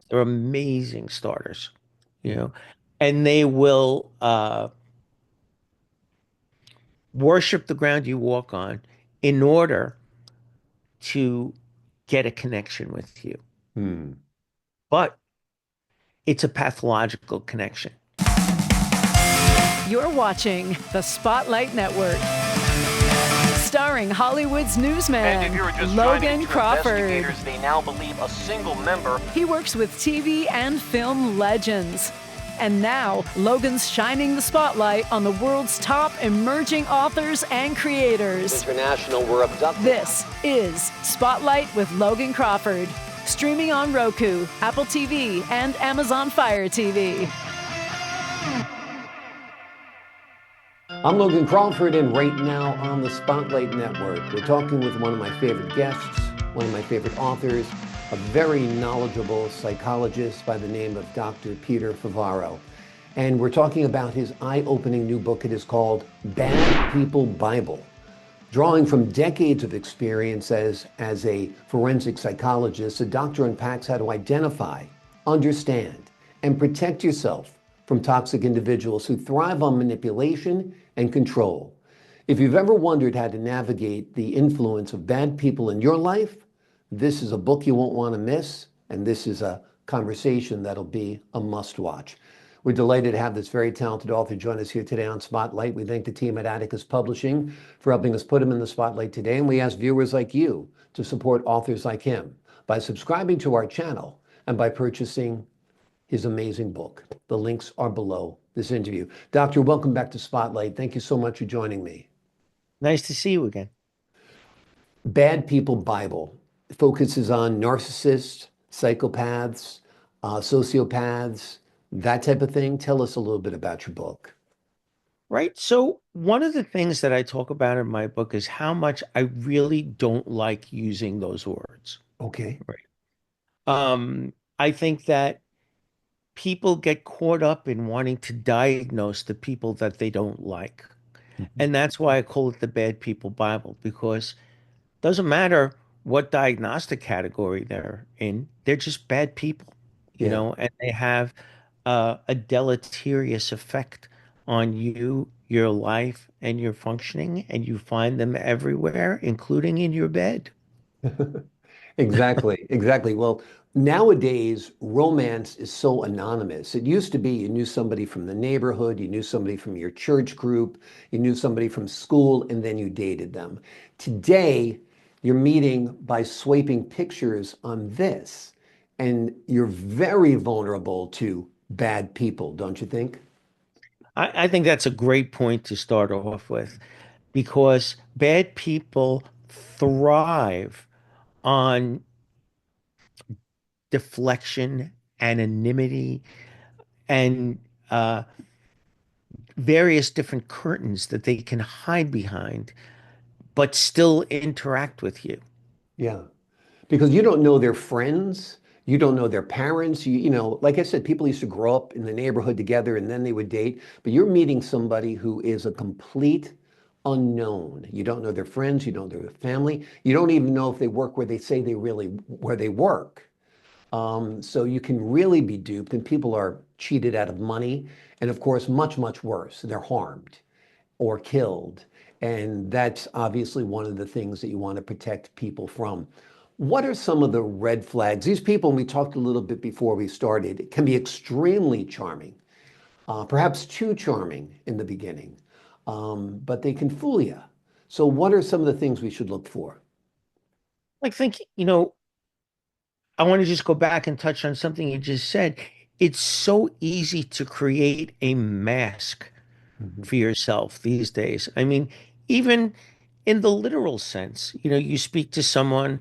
They're amazing starters, you know, and they will worship the ground you walk on in order to get a connection with you. Hmm. But it's a pathological connection. You're watching the Spotlight Network, starring Hollywood's And if newsman, you're just trying to get Logan to Crawford. investigators, they now believe a single member. He works with TV and film legends. And now, Logan's shining the spotlight on the world's top emerging authors and creators. International were abducted. This is Spotlight with Logan Crawford, streaming on Roku, Apple TV, and Amazon Fire TV. I'm Logan Crawford, and right now on the Spotlight Network, we're talking with one of my favorite guests, one of my favorite authors, a very knowledgeable psychologist by the name of Dr. Peter Favaro. And we're talking about his eye-opening new book. It is called Bad People Bible. Drawing from decades of experience as a forensic psychologist, the doctor unpacks how to identify, understand, and protect yourself from toxic individuals who thrive on manipulation and control. If you've ever wondered how to navigate the influence of bad people in your life, this is a book you won't want to miss, and this is a conversation that'll be a must-watch. We're delighted to have this very talented author join us here today on Spotlight. We thank the team at Atticus Publishing for helping us put him in the spotlight today, and we ask viewers like you to support authors like him by subscribing to our channel and by purchasing his amazing book. The links are below this interview. Doctor, welcome back to Spotlight. Thank you so much for joining me. Nice to see you again. Bad People Bible focuses on narcissists, psychopaths, sociopaths, that type of thing. Tell us a little bit about your book. Right. So, one of the things that I talk about in my book is how much I really don't like using those words. Okay. Right. I think that people get caught up in wanting to diagnose the people that they don't like. Mhm. And that's why I call it the Bad People Bible, because it doesn't matter what diagnostic category they're in, they're just bad people, Yeah. and they have a deleterious effect on you, your life, and your functioning, and you find them everywhere, including in your bed. Exactly, exactly. Well, nowadays, romance is so anonymous. It used to be you knew somebody from the neighborhood, you knew somebody from your church group, you knew somebody from school, and then you dated them. Today, you're meeting by swiping pictures on this, and you're very vulnerable to bad people, don't you think? I think that's a great point to start off with because bad people thrive on deflection, anonymity, and various different curtains that they can hide behind, but still interact with you. Yeah. Because you don't know their friends, you don't know their parents. Like I said, people used to grow up in the neighborhood together and then they would date, but you're meeting somebody who is a complete unknown. You don't know their friends, you don't know their family, you don't even know if they work where they say they really where they work. So you can really be duped, and people are cheated out of money, and of course, much, much worse, they're harmed or killed. And that's obviously one of the things that you want to protect people from. What are some of the red flags? These people, and we talked a little bit before we started, can be extremely charming, perhaps too charming in the beginning, but they can fool you. So, what are some of the things we should look for? I think, I want to just go back and touch on something you just said. It's so easy to create a mask Mhm. for yourself these days. I mean, even in the literal sense, you speak to someone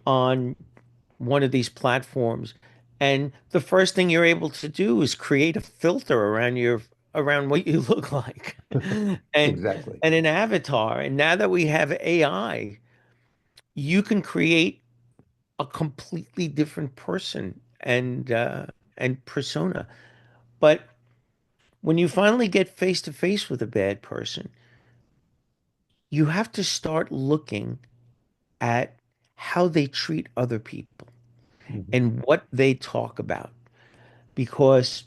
on one of these platforms, and the first thing you're able to do is create a filter around what you look like and Exactly. and an avatar. And now that we have AI, you can create a completely different person and persona. But when you finally get face to face with a bad person, you have to start looking at how they treat other people. Mhm. and what they talk about. Because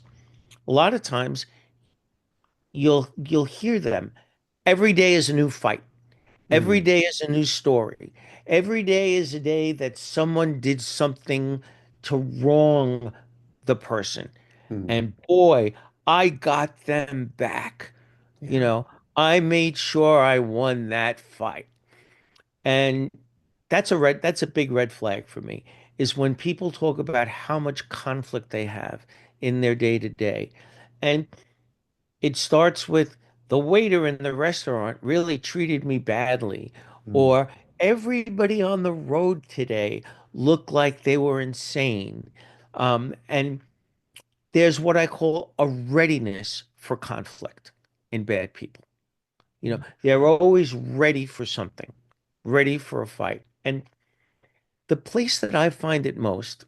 a lot of times you'll hear them. Every day is a new fight. Every Mm. day is a new story. Every day is a day that someone did something to wrong the person. Mm. And boy, I got them back. You Yeah. know, I made sure I won that fight. And that's a big red flag for me, is when people talk about how much conflict they have in their day to day. And it starts with the waiter in the restaurant really treated me badly, Mm. or everybody on the road today looked like they were insane. And there's what I call a readiness for conflict in bad people. They're always ready for something, ready for a fight. And the place that I find it most,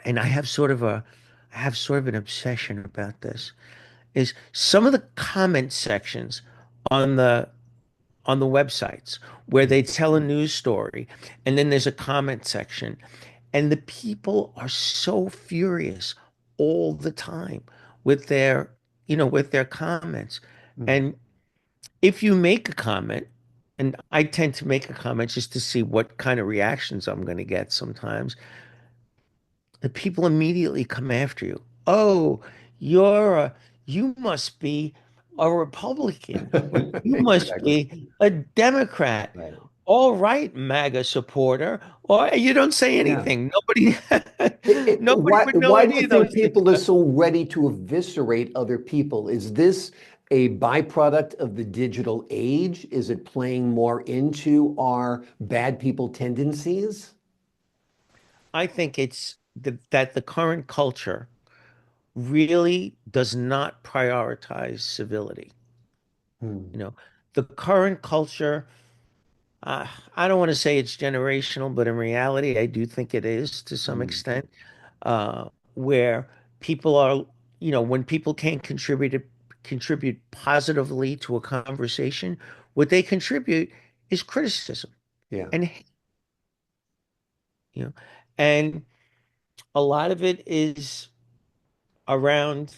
and I have sort of an obsession about this, is some of the comment sections on the websites where they tell a news story, and then there's a comment section, and the people are so furious all the time with their comments. Mm. And if you make a comment, and I tend to make a comment just to see what kind of reactions I'm going to get sometimes, the people immediately come after you. Oh, you're a, you must be a Republican, or you must Exactly. be a Democrat. Right. All right, MAGA supporter. Or you don't say Yeah. anything. Nobody, nobody Why, would know why do any you of think those things. people are so ready to eviscerate other people? Is this a byproduct of the digital age? Is it playing more into our bad people tendencies? I think that the current culture really does not prioritize civility. Hmm. You know, the current culture, uh, I don't want to say it's generational, but in reality, I do think it is to some Hmm. extent, where people are, when people can't contribute positively to a conversation, what they contribute is criticism Yeah. and hate, you know, and a lot of it is around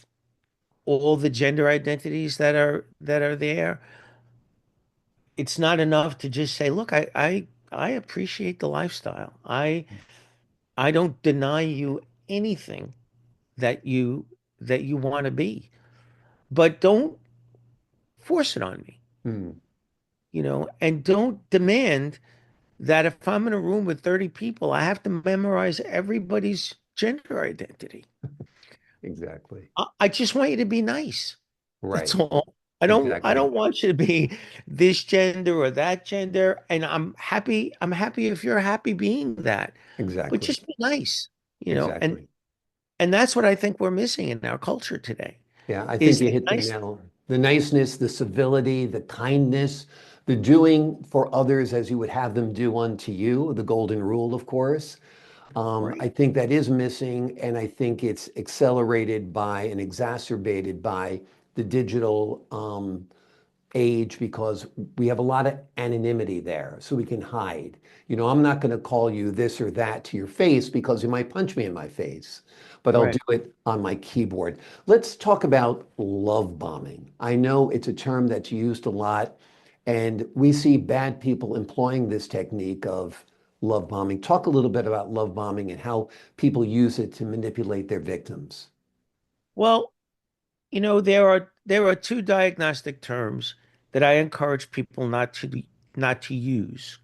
all the gender identities that are there. It's not enough to just say, look, I appreciate the lifestyle. I don't deny you anything that you want to be, but don't force it on me, Hmm. and don't demand that if I'm in a room with 30 people, I have to memorize everybody's gender identity. Exactly. I just want you to be nice. That's Right. all. I Exactly. don't want you to be this gender or that gender. And I'm happy if you're happy being that. But Exactly. just be nice, you know, and Exactly. and that's what I think we're missing in our culture today Yeah, I think is you the hit the nice. nail. The niceness, the civility, the kindness, the doing for others as you would have them do unto you, the golden rule, of course. I Right, think that is missing, and I think it's accelerated by and exacerbated by the digital age because we have a lot of anonymity there, so we can hide. I'm not going to call you this or that to your face because you might punch me in my face, but I'll do right. it on my keyboard. Let's talk about love bombing. I know it's a term that's used a lot, and we see bad people employing this technique of love bombing. Talk a little bit about love bombing and how people use it to manipulate their victims. Well, there are two diagnostic terms that I encourage people not to use.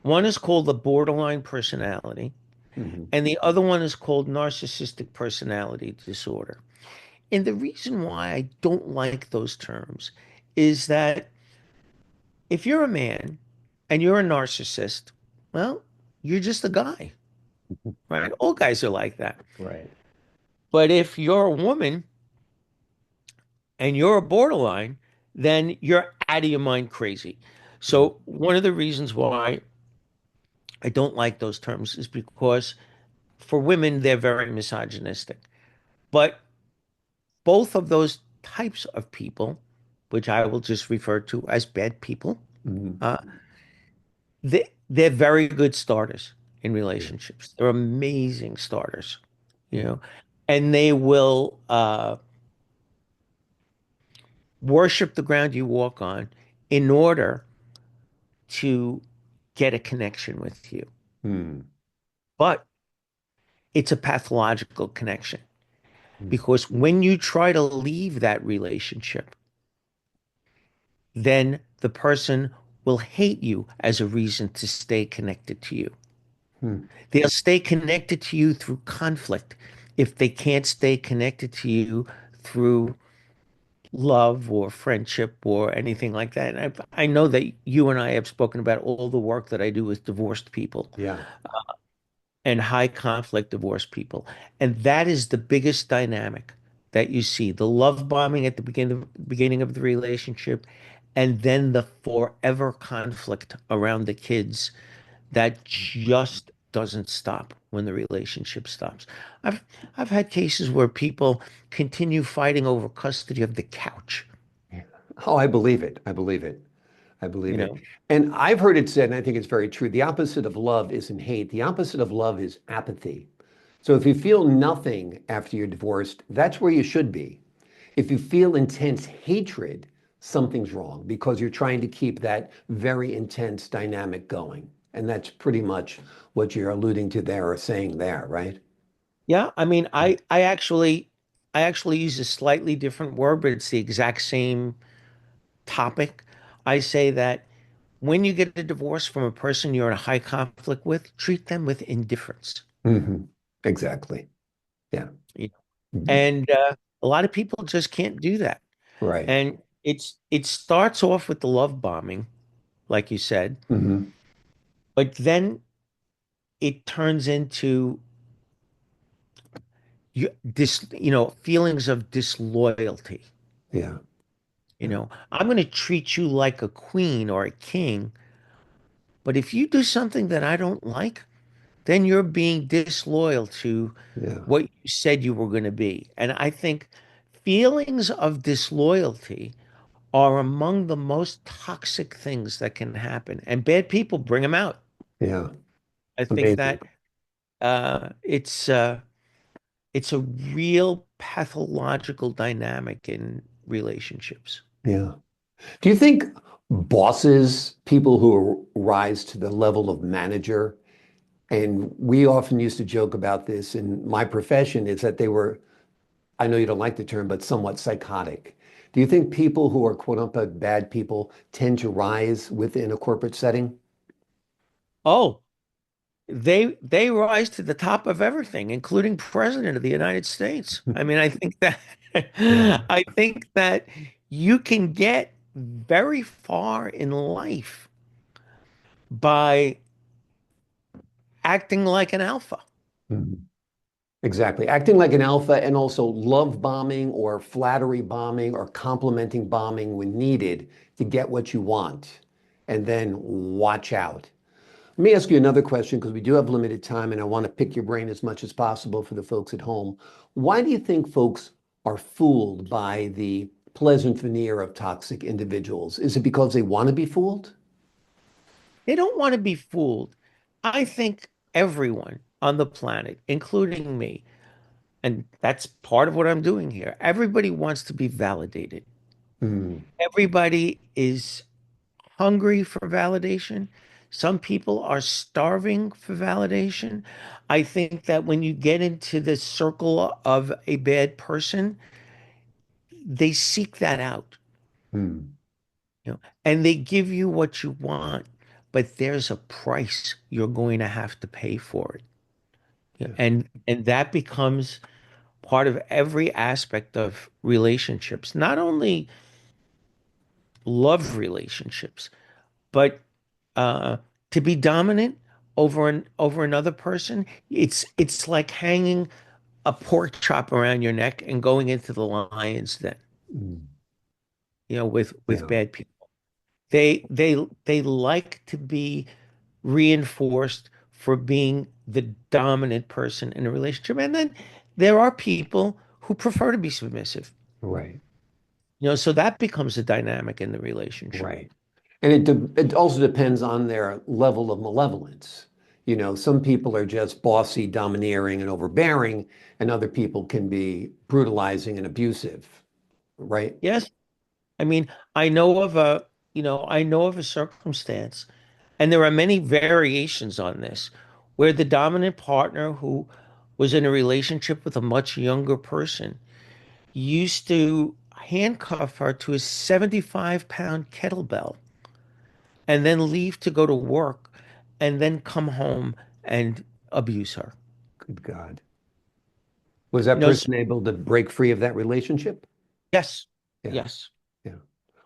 One is called the borderline personality, Mhm. and the other one is called narcissistic personality disorder. And the reason why I don't like those terms is that if you're a man and you're a narcissist, well, you're just a guy, right? All guys are like that. Right. But if you're a woman and you're a borderline, then you're out of your mind crazy. Mhm. So one of the reasons why I don't like those terms is because for women, they're very misogynistic. But both of those types of people, which I will just refer to as bad people, Mhm. uh, they're very good starters. in Yeah. relationships. They're amazing starters, you know, and they will worship the ground you walk on in order to get a connection with you. Hmm. But it's a pathological connection Hmm. because when you try to leave that relationship, then the person will hate you as a reason to stay connected to you. Hmm. They'll stay connected to you through conflict if they can't stay connected to you through love or friendship or anything like that. And I know that you and I have spoken about all the work that I do with divorced people Yeah. and high conflict divorced people. And that is the biggest dynamic that you see, the love bombing at the beginning of the relationship, and then the forever conflict around the kids that just doesn't stop when the relationship stops. I've I've had cases where people continue fighting over custody of the couch, Oh, I believe it. I believe it. I you believe it. know. And I've heard it said, and I think it's very true, the opposite of love isn't hate. The opposite of love is apathy. So if you feel nothing after you're divorced, that's where you should be. If you feel intense hatred, something's wrong because you're trying to keep that very intense dynamic going. And that's pretty much what you're alluding to there or saying there, right? Yeah, I mean, I actually use a slightly different word, but it's the exact same topic. I say that when you get a divorce from a person you're in a high conflict with, treat them with indifference. Hmm. Exactly. Yeah. You know? Mhm. And a lot of people just can't do that. Right. And it starts off with the love bombing, like you said, Hmm. but then it turns into feelings of disloyalty. Yeah. You know, I'm going to treat you like a queen or a king, but if you do something that I don't like, then you're being disloyal to Yeah. what you said you were going to be. And I think feelings of disloyalty are among the most toxic things that can happen. And bad people bring them out. Yeah. I think Amazing. that uh, it's uh, it's a real pathological dynamic in relationships. Yeah. Do you think bosses, people who rise to the level of manager, and we often used to joke about this in my profession, is that they were, I know you don't like the term, but somewhat psychotic. Do you think people who are quote unquote bad people tend to rise within a corporate setting? Oh, they rise to the top of everything, including President of the United States. I mean, I think that Yeah. I think that you can get very far in life by acting like an alpha. Mhm. Exactly. Acting like an alpha and also love bombing or flattery bombing or complimenting bombing when needed to get what you want. And then watch out. Let me ask you another question because we do have limited time and I want to pick your brain as much as possible for the folks at home. Why do you think folks are fooled by the pleasant veneer of toxic individuals? Is it because they want to be fooled? They don't want to be fooled. I think everyone on the planet, including me, and that's part of what I'm doing here, everybody wants to be validated. Hmm. Everybody is hungry for validation. Some people are starving for validation. I think that when you get into the circle of a bad person, they seek that out, Hmm. and they give you what you want, but there's a price you're going to have to pay for it. Yeah. And that becomes part of every aspect of relationships, not only love relationships, but uh, to be dominant over another person, it's like hanging a pork chop around your neck and going into the lion's den, Hmm. with Yeah. bad people. They like to be reinforced for being the dominant person in a relationship. And then there are people who prefer to be submissive. Right. So that becomes a dynamic in the relationship. Right. And it also depends on their level of malevolence. You know, some people are just bossy, domineering, and overbearing, and other people can be brutalizing and abusive, right? Yes. I mean, I know of a, I know of a circumstance, and there are many variations on this, where the dominant partner who was in a relationship with a much younger person used to handcuff her to a 75-pound kettlebell and then leave to go to work and then come home and abuse her. Good God. Was that So person able to break free of that relationship? yes, Yeah, yes. yeah.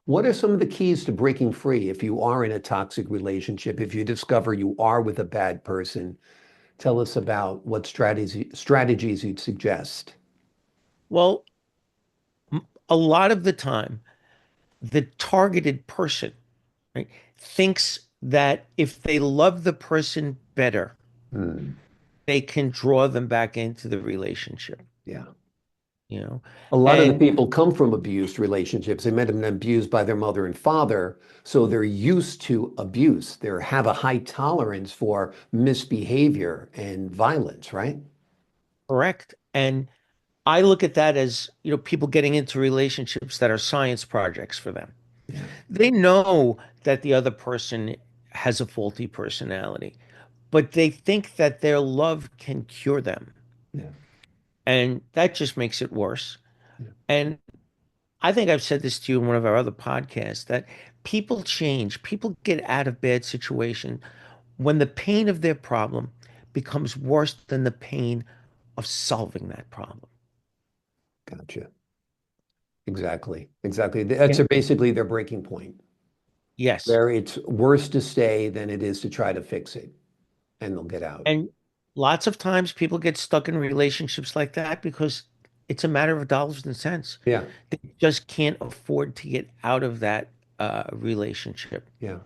What are some of the keys to breaking free if you are in a toxic relationship, if you discover you are with a bad person? Tell us about what strategies you'd suggest. Well, a lot of the time, the targeted person, right, thinks that if they love the person better, Hmm. they can draw them back into the relationship, Yeah. you know? A lot of the And people come from abused relationships. They might have been abused by their mother and father, so they're used to abuse. They have a high tolerance for misbehavior and violence, right? correct. And I look at that as, people getting into relationships that are science projects for them. Yeah, They know that the other person has a faulty personality, but they think that their love can cure them. yeah, And that just makes it worse. yeah, And I think I've said this to you in one of our other podcasts that people change, people get out of bad situation when the pain of their problem becomes worse than the pain of solving that problem. gotcha. Exactly, exactly. Yeah. That's basically their breaking point, Yes. where it's worse to stay than it is to try to fix it, and they'll get out. And lots of times people get stuck in relationships like that because it's a matter of dollars and cents. Yeah, They just can't afford to get out of that relationship. yeah,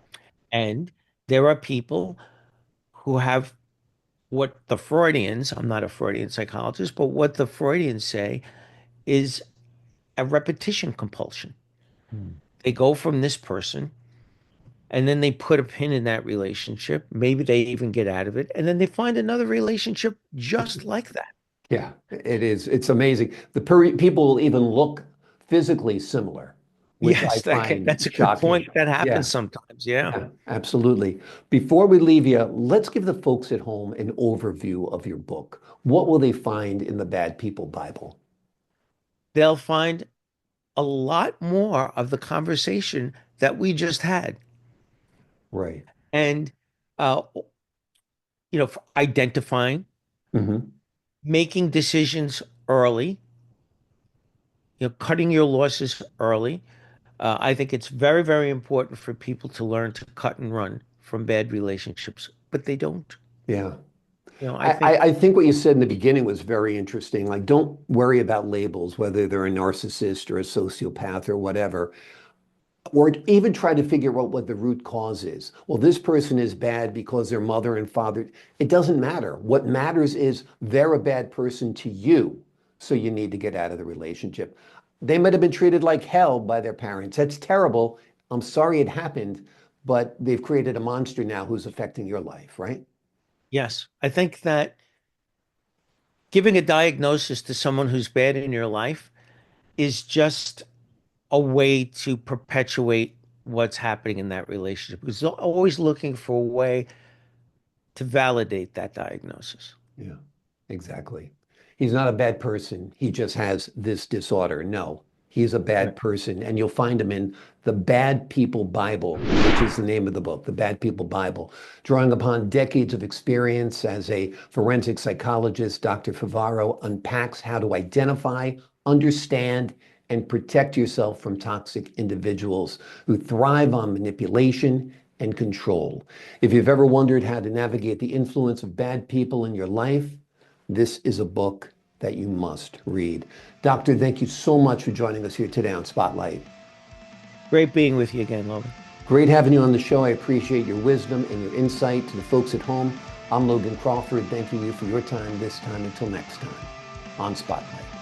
And there are people who have what the Freudians, I'm not a Freudian psychologist, but what the Freudians say is a repetition compulsion. hmm, They go from this person and then they put a pin in that relationship. Maybe they even get out of it. And then they find another relationship just like that. yeah. It is. It's amazing. People will even look physically similar, which I Yes, find that's a good shocking. point. That Yeah. happens sometimes. Yeah. Yeah, absolutely. Before we leave you, let's give the folks at home an overview of your book. What will they find in the Bad People Bible? They'll find a lot more of the conversation that we just had. Right. And, uh, for identifying, Hmm. making decisions early, cutting your losses early. I think it's very, very important for people to learn to cut and run from bad relationships, but they don't. Yeah. I think, I think what you said in the beginning was very interesting. Like, don't worry about labels, whether they're a narcissist or a sociopath or whatever, or even try to figure out what the root cause is. Well, this person is bad because their mother and father. It doesn't matter. What matters is they're a bad person to you, so you need to get out of the relationship. They might have been treated like hell by their parents. That's terrible. I'm sorry it happened, but they've created a monster now who's affecting your life, right? yes, I think that giving a diagnosis to someone who's bad in your life is just a way to perpetuate what's happening in that relationship because they're always looking for a way to validate that diagnosis. Yeah, exactly. He's not a bad person. He just has this disorder. No, he's a bad Right. person. And you'll find him in the Bad People Bible, which is the name of the book, the Bad People Bible. Drawing upon decades of experience as a forensic psychologist, Dr. Favaro unpacks how to identify, understand, and protect yourself from toxic individuals who thrive on manipulation and control. If you've ever wondered how to navigate the influence of bad people in your life, this is a book that you must read. Doctor, thank you so much for joining us here today on Spotlight. Great being with you again, Logan. Great having you on the show. I appreciate your wisdom and your insight. To the folks at home, I'm Logan Crawford, thanking you for your time this time. Until next time on Spotlight.